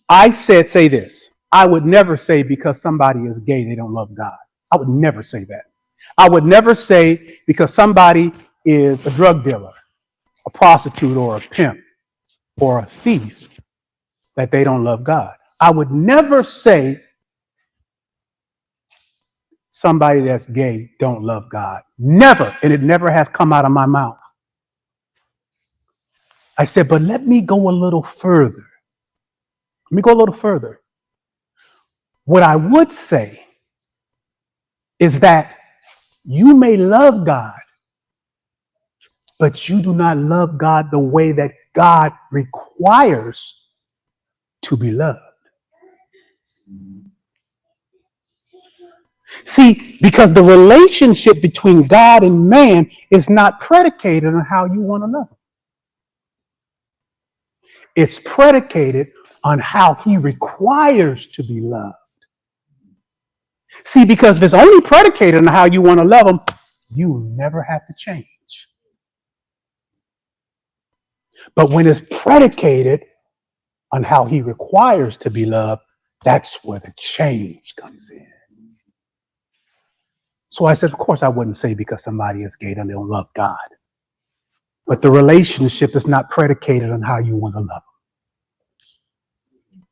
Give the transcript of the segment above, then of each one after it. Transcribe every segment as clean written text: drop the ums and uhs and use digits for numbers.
I said, say this. I would never say because somebody is gay, they don't love God. I would never say that. I would never say because somebody is a drug dealer, a prostitute, or a pimp, or a thief, that they don't love God. I would never say somebody that's gay don't love God. Never. And it never has come out of my mouth. I said, but let me go a little further. Let me go a little further. What I would say is that you may love God, but you do not love God the way that God requires to be loved. See, because the relationship between God and man is not predicated on how you want to love him. It's predicated on how he requires to be loved. See, because if it's only predicated on how you want to love him, you never have to change. But when it's predicated on how he requires to be loved, that's where the change comes in. So I said, of course, I wouldn't say because somebody is gay and they don't love God. But the relationship is not predicated on how you want to love him.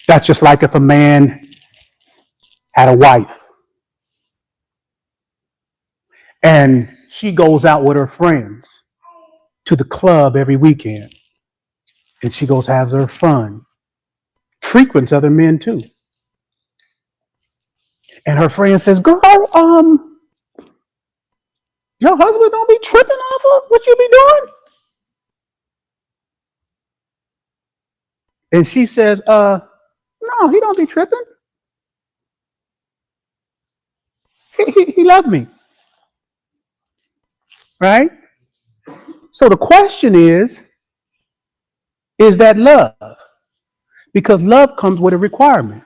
That's just like if a man had a wife and she goes out with her friends to the club every weekend and she goes has her fun, frequents other men too. And her friend says, girl, your husband don't be tripping off of what you be doing? And she says, no, he don't be tripping. He loved me. Right? So the question is that love? Because love comes with a requirement.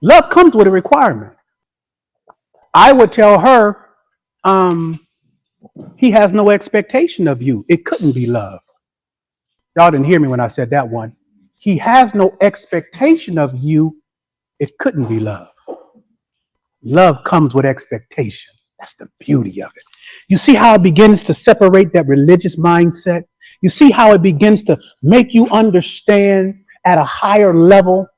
Love comes with a requirement. I would tell her, he has no expectation of you. It couldn't be love. Y'all didn't hear me when I said that one. He has no expectation of you. It couldn't be love. Love comes with expectation. That's the beauty of it. You see how it begins to separate that religious mindset? You see how it begins to make you understand at a higher level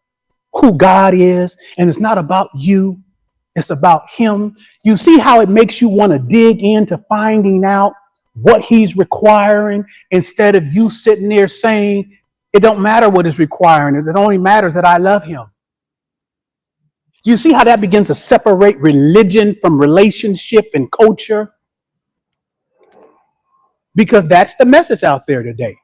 who God is, and it's not about you, it's about him. You see how it makes you want to dig into finding out what he's requiring instead of you sitting there saying, it don't matter what he's requiring, it only matters that I love him. You see how that begins to separate religion from relationship and culture? Because that's the message out there today,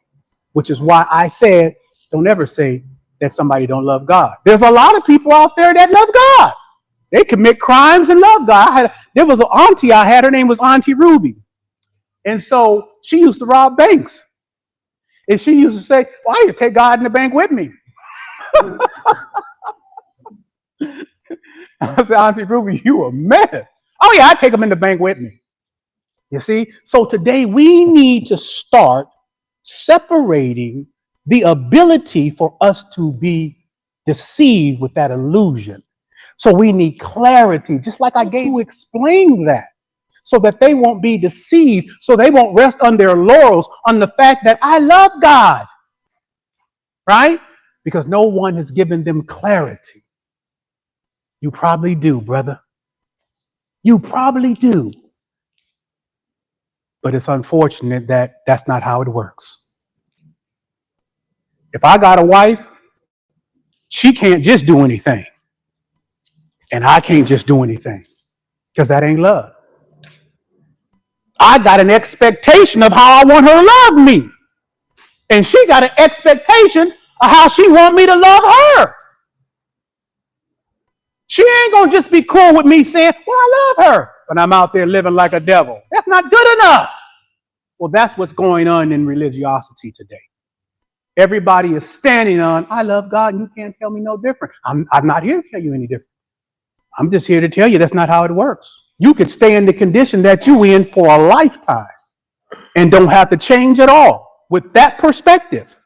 which is why I said, don't ever say that somebody don't love God. There's a lot of people out there that love God. They commit crimes and love God. There was an auntie I had, her name was Auntie Ruby. And so she used to rob banks. And she used to say, well, I need to take God in the bank with me. I said, Auntie Ruby, you a mess. Oh yeah, I take him in the bank with me. You see? So today we need to start separating the ability for us to be deceived with that illusion. So we need clarity, just like I gave you, explain that, so that they won't be deceived, so they won't rest on their laurels on the fact that I love God, right? Because no one has given them clarity. You probably do, brother. You probably do. But it's unfortunate that that's not how it works. If I got a wife, she can't just do anything. And I can't just do anything. Because that ain't love. I got an expectation of how I want her to love me. And she got an expectation of how she want me to love her. She ain't going to just be cool with me saying, well, I love her, but I'm out there living like a devil. That's not good enough. Well, that's what's going on in religiosity today. Everybody is standing on, I love God, and you can't tell me no different. I'm not here to tell you any different. I'm just here to tell you that's not how it works. You could stay in the condition that you in for a lifetime and don't have to change at all with that perspective.